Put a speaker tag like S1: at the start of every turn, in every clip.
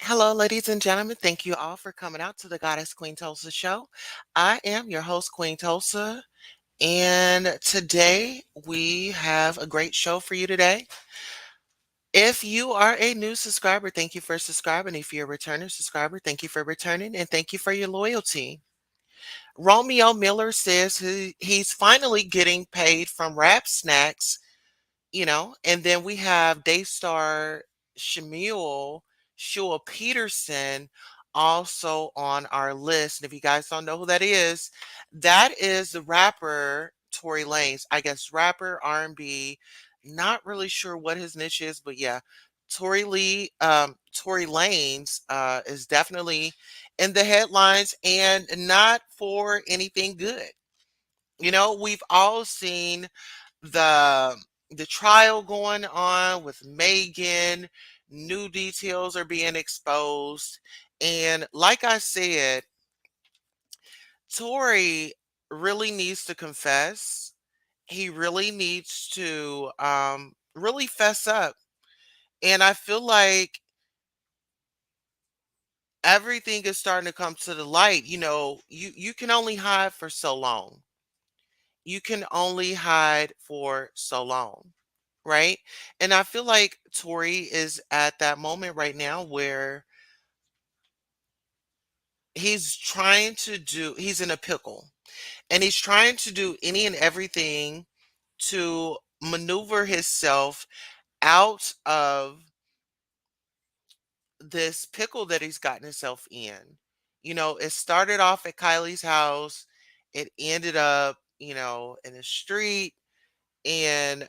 S1: Hello, ladies and gentlemen. Thank you all for coming out to the Goddess Queen Tulsa show. I am your host, Queen Tulsa, and today we have a great show for you today. If you are a new subscriber, thank you for subscribing. If you're a returning subscriber, thank you for returning and thank you for your loyalty. Romeo Miller says he's finally getting paid from Rap Snacks, and then we have Daystar Shemuel Shua Peterson also on our list. And if you guys don't know who that is the rapper Tory Lanez. I guess rapper R&B. Not really sure what his niche is, but yeah, Tory Lanez is definitely in the headlines and not for anything good. We've all seen the the trial going on with Megan. New details are being exposed. And like I said, Tory really needs to confess. He really needs to really fess up. And I feel like everything is starting to come to the light. You can only hide for so long. You can only hide for so long, right? And I feel like Tori is at that moment right now where he's in a pickle and he's trying to do any and everything to maneuver himself out of this pickle that he's gotten himself in. It started off at Kylie's house, it ended up, in the street, and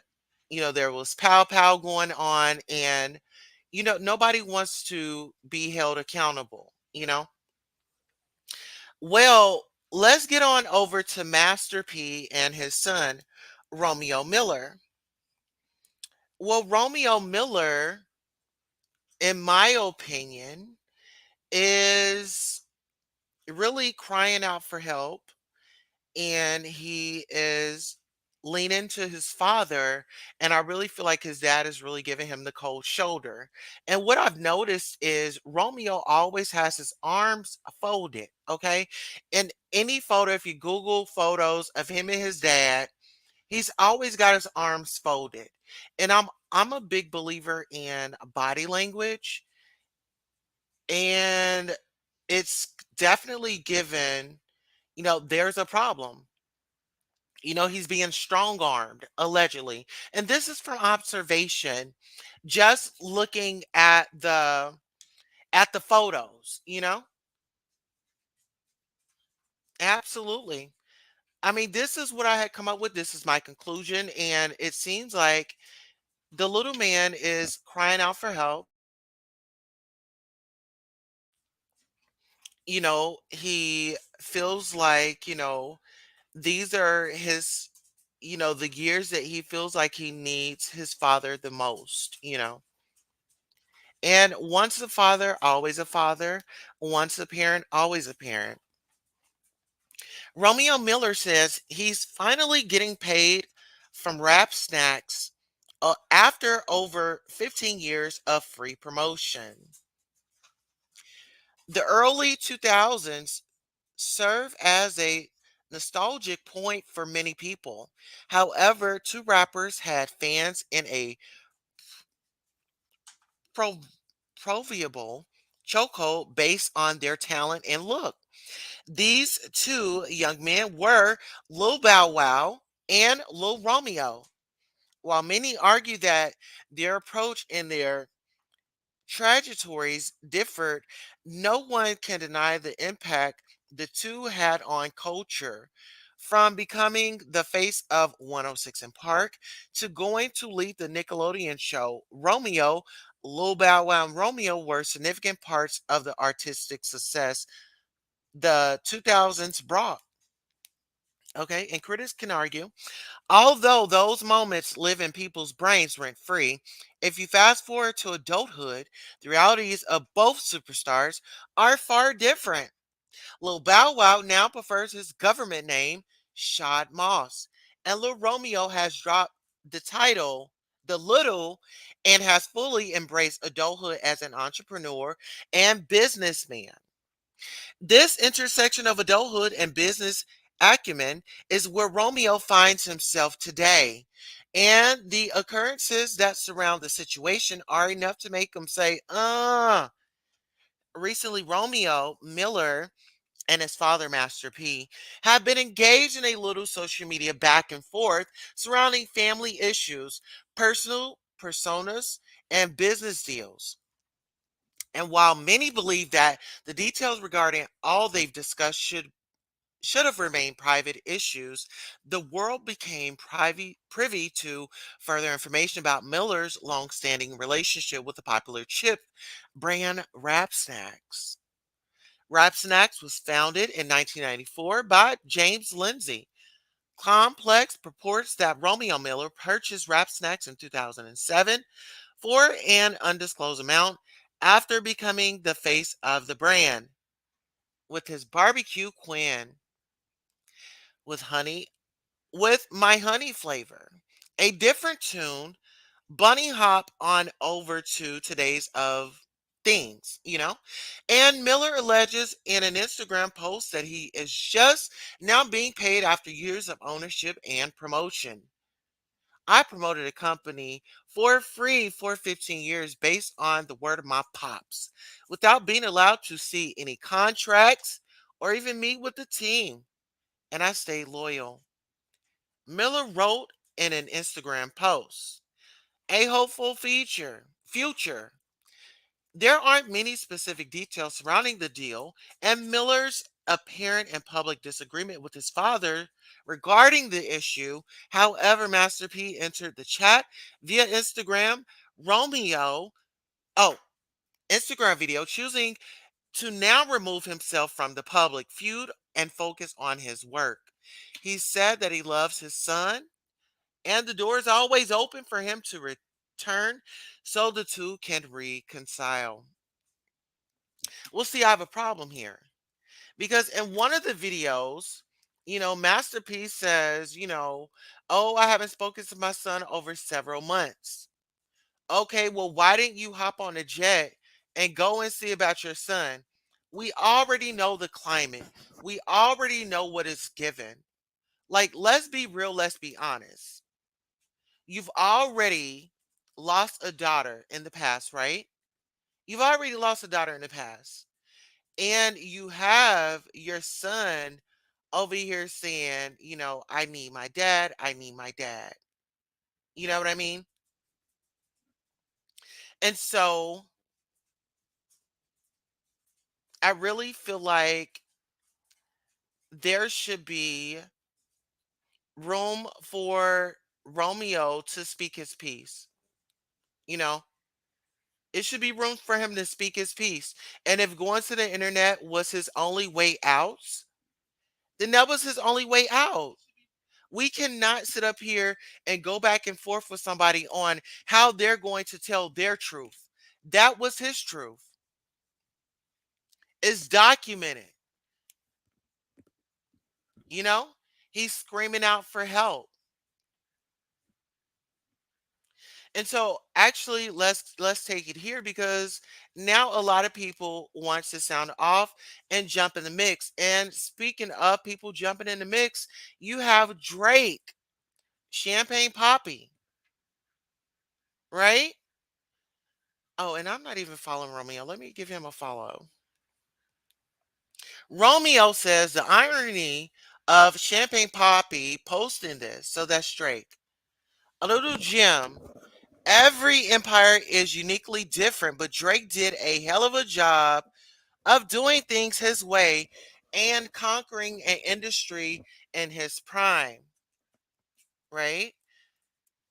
S1: there was pow pow going on, and nobody wants to be held accountable. Well, let's get on over to Master P and his son Romeo Miller. Well, Romeo Miller, in my opinion, is really crying out for help, and he is leaning to his father, and I really feel like his dad is really giving him the cold shoulder. And what I've noticed is Romeo always has his arms folded, okay? In any photo, if you Google photos of him and his dad, he's always got his arms folded. And I'm a big believer in body language, and it's definitely given, there's a problem. He's being strong armed, allegedly. And this is from observation, just looking at the photos. Absolutely. I mean, this is what I had come up with. This is my conclusion. And it seems like the little man is crying out for help. He feels like, these are the years that he feels like he needs his father the most. And once a father, always a father. Once a parent, always a parent. Romeo Miller says he's finally getting paid from Rap Snacks after over 15 years of free promotion. The early 2000s serve as a nostalgic point for many people. However, two rappers had fans in a pro- proverbial chokehold based on their talent and look. These two young men were Lil Bow Wow and Lil Romeo. While many argue that their approach and their trajectories differed, no one can deny the impact the two had on culture. From becoming the face of 106 in Park to going to lead the Nickelodeon show, Lil Bow Wow, and Romeo were significant parts of the artistic success the 2000s brought. Okay, and critics can argue, although those moments live in people's brains rent free, if you fast forward to adulthood, the realities of both superstars are far different. Lil Bow Wow now prefers his government name, Shad Moss, and Lil Romeo has dropped the title the little and has fully embraced adulthood as an entrepreneur and businessman. This intersection of adulthood and business acumen is where Romeo finds himself today. And the occurrences that surround the situation are enough to make him say, Recently, Romeo Miller and his father, Master P, have been engaged in a little social media back and forth surrounding family issues, personal personas, and business deals. And while many believe that the details regarding all they've discussed should have remained private issues, the world became privy to further information about Miller's long-standing relationship with the popular chip brand Rap Snacks. Rap Snacks was founded in 1994 by James Lindsay. Complex purports that Romeo Miller purchased Rap Snacks in 2007 for an undisclosed amount after becoming the face of the brand with his barbecue Quinn with honey with my honey flavor. A different tune, bunny hop on over to today's of things, And Miller alleges in an Instagram post that he is just now being paid after years of ownership and promotion. I promoted a company for free for 15 years based on the word of my pops without being allowed to see any contracts or even meet with the team. And I stayed loyal. Miller wrote in an Instagram post, a hopeful future. There aren't many specific details surrounding the deal, and Miller's apparent and public disagreement with his father regarding the issue. However, Master P entered the chat via Romeo, oh, Instagram video, choosing to now remove himself from the public feud and focus on his work. He said that he loves his son and the door is always open for him to return so the two can reconcile. Well, see, I have a problem here because in one of the videos, Masterpiece says, oh, I haven't spoken to my son over several months. Okay, well, why didn't you hop on a jet and go and see about your son? We already know the climate. We already know what is given. Like, let's be real, let's be honest. You've already lost a daughter in the past, right? You've already lost a daughter in the past. And you have your son over here saying, I need my dad. I need my dad. You know what I mean? And so I really feel like there should be room for Romeo to speak his piece. You know, it should be room for him to speak his piece. And if going to the internet was his only way out, then that was his only way out. We cannot sit up here and go back and forth with somebody on how they're going to tell their truth. That was his truth. It's documented. You know, he's screaming out for help. And so actually let's take it here because now a lot of people wants to sound off and jump in the mix. And speaking of people jumping in the mix, you have Drake, Champagne Poppy, right? Oh, and I'm not even following Romeo. Let me give him a follow. Romeo says the irony of Champagne Poppy posting this. So that's Drake. A little gem. Every empire is uniquely different, but Drake did a hell of a job of doing things his way and conquering an industry in his prime, right?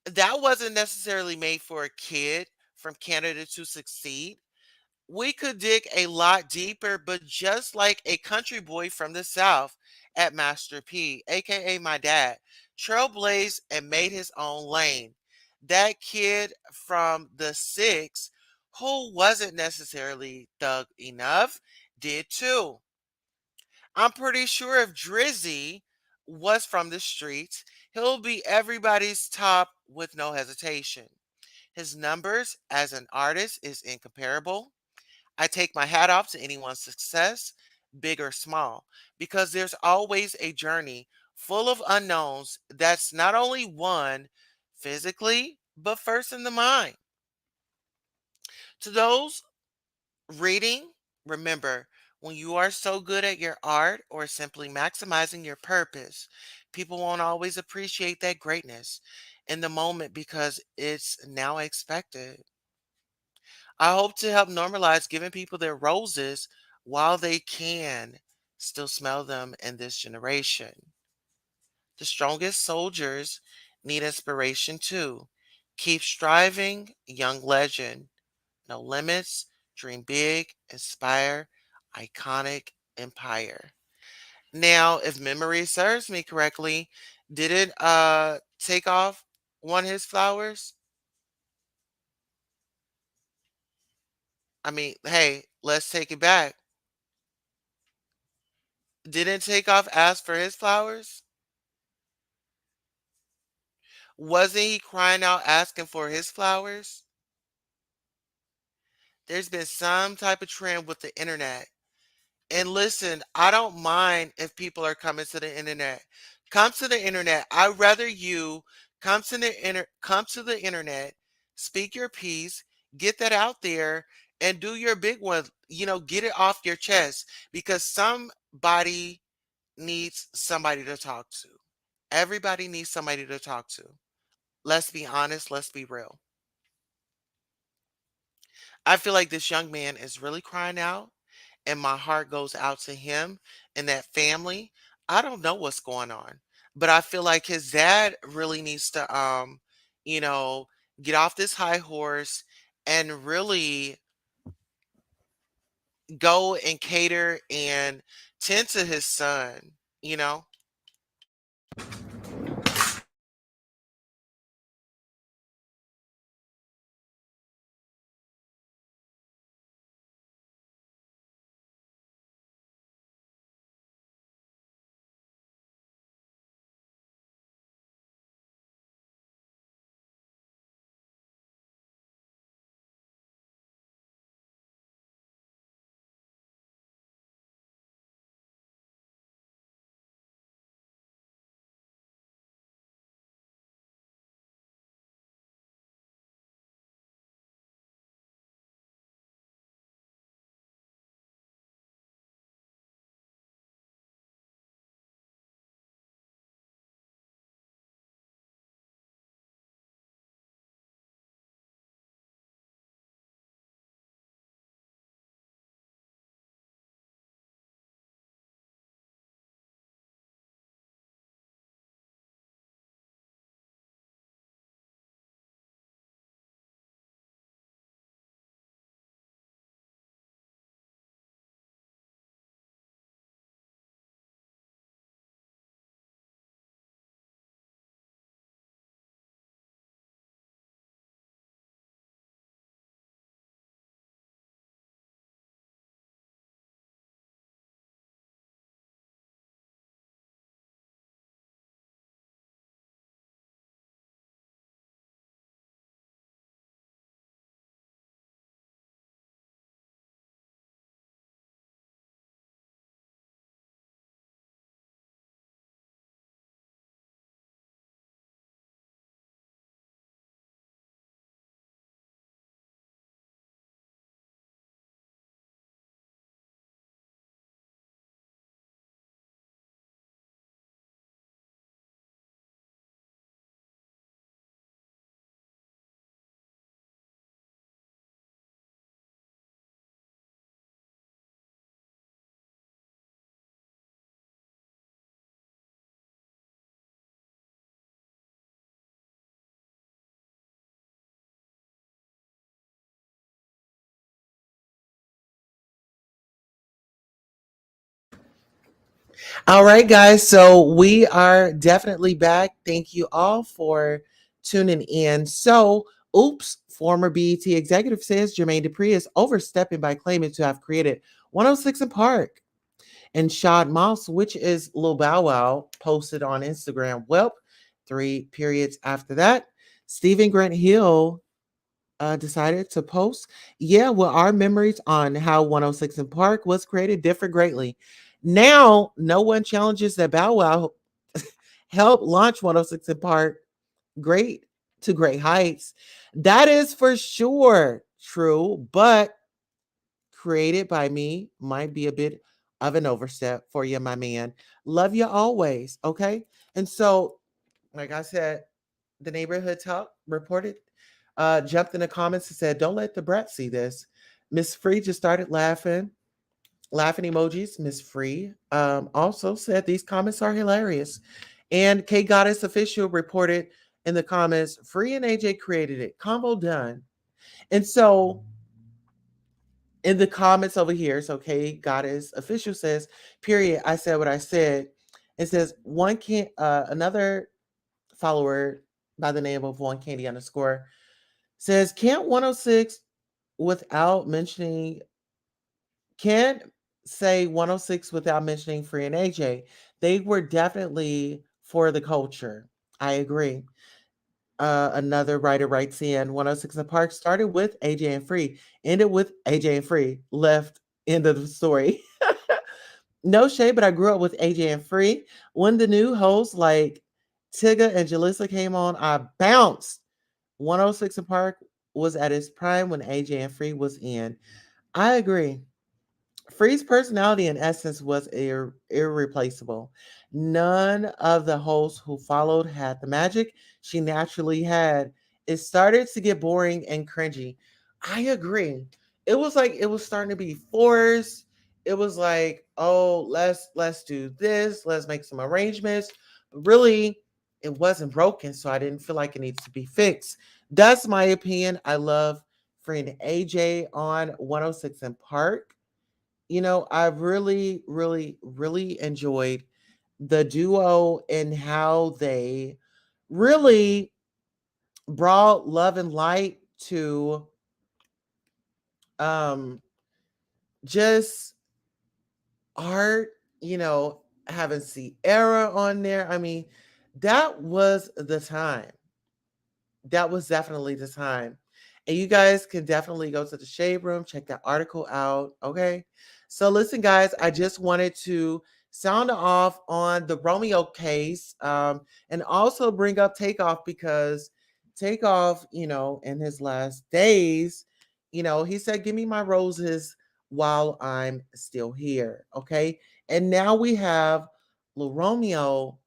S1: That wasn't necessarily made for a kid from Canada to succeed. We could dig a lot deeper, but just like a country boy from the South at Master P, aka my dad, trailblazed and made his own lane. That kid from the six, who wasn't necessarily thug enough, did too. I'm pretty sure if Drizzy was from the streets, he'll be everybody's top with no hesitation. His numbers as an artist is incomparable. I take my hat off to anyone's success, big or small, because there's always a journey full of unknowns that's not only won physically, but first in the mind. To those reading, remember, when you are so good at your art or simply maximizing your purpose, people won't always appreciate that greatness in the moment because it's now expected. I hope to help normalize giving people their roses while they can still smell them in this generation. The strongest soldiers need inspiration too. Keep striving, young legend. No limits, dream big, inspire, iconic empire. Now, if memory serves me correctly, didn't Takeoff won his flowers? I mean, hey, let's take it back. Didn't Takeoff ask for his flowers? Wasn't he crying out asking for his flowers? There's been some type of trend with the internet. And listen, I don't mind if people are coming to the internet. Come to the internet. I'd rather you come to the internet, speak your piece, get that out there, and do your big one. Get it off your chest because somebody needs somebody to talk to. Everybody needs somebody to talk to. Let's be honest, let's be real. I feel like this young man is really crying out, and my heart goes out to him and that family. I don't know what's going on, but I feel like his dad really needs to, you know, get off this high horse and really go and cater and tend to his son, you know? All right, guys. So we are definitely back. Thank you all for tuning in. So, oops, former BET executive says Jermaine Dupri is overstepping by claiming to have created 106 in Park. And Shad Moss, which is Lil Bow Wow, posted on Instagram. Well, three periods after that, Stephen Grant Hill decided to post. Yeah, well, our memories on how 106 in Park was created differ greatly. Now, no one challenges that Bow Wow helped launch 106 in Park great to great heights. That is for sure true, but created by me might be a bit of an overstep for you, my man. Love you always, okay? And so, like I said, the neighborhood talk reported, jumped in the comments and said, "Don't let the brat see this." Miss Free just started laughing, laughing emojis. Miss Free also said these comments are hilarious. And K Goddess Official reported in the comments, Free and AJ created it. Combo done. And so in the comments over here, so K Goddess Official says, period, I said what I said. It says one can another follower by the name of one candy underscore says, can't 106 without mentioning, can't say 106 without mentioning Free and AJ. They were definitely for the culture. I agree. Another writer writes in 106 in Park started with AJ and Free, ended with AJ and Free, left end of the story. No shade, but I grew up with AJ and Free. When the new hosts like Tigga and Jalissa came on, I bounced. 106 in Park was at its prime when AJ and Free was in. I agree. Free's personality and essence was irreplaceable. None of the hosts who followed had the magic she naturally had. It started to get boring and cringy. I agree. It was like it was starting to be forced. It was like, oh, let's do this. Let's make some arrangements. But really, it wasn't broken, so I didn't feel like it needs to be fixed. That's my opinion. I love Free and AJ on 106 in Park. I really, really, really enjoyed the duo and how they really brought love and light to um just art, having Sierra on there. I mean, that was the time. That was definitely the time. And you guys can definitely go to the Shade Room, check that article out. Okay. So, listen, guys, I just wanted to sound off on the Romeo case, and also bring up Takeoff because Takeoff, in his last days, he said, "Give me my roses while I'm still here." Okay. And now we have Lil Romeo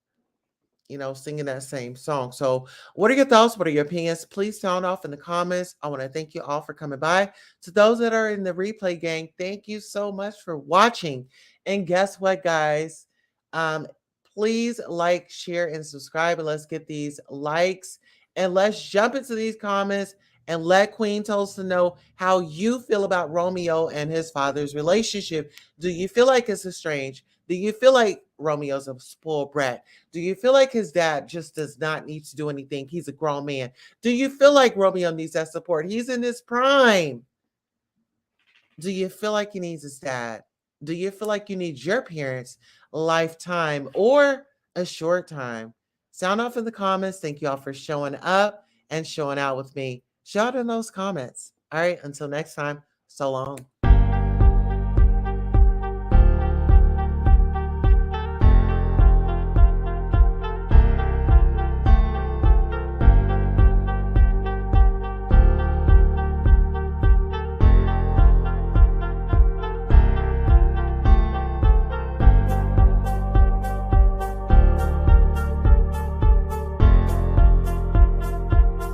S1: singing that same song. So, what are your thoughts? What are your opinions? Please sound off in the comments. I want to thank you all for coming by. To those that are in the replay gang, thank you so much for watching. And guess what, guys? Um, please like, share, and subscribe, and let's get these likes. And let's jump into these comments and let Queen Tulsa know how you feel about Romeo and his father's relationship. Do you feel like it's estranged? Do you feel like Romeo's a spoiled brat? Do you feel like his dad just does not need to do anything? He's a grown man. Do you feel like Romeo needs that support? He's in his prime. Do you feel like he needs his dad? Do you feel like you need your parents lifetime or a short time? Sound off in the comments. Thank you all for showing up and showing out with me. Shout out in those comments. All right, until next time, so long.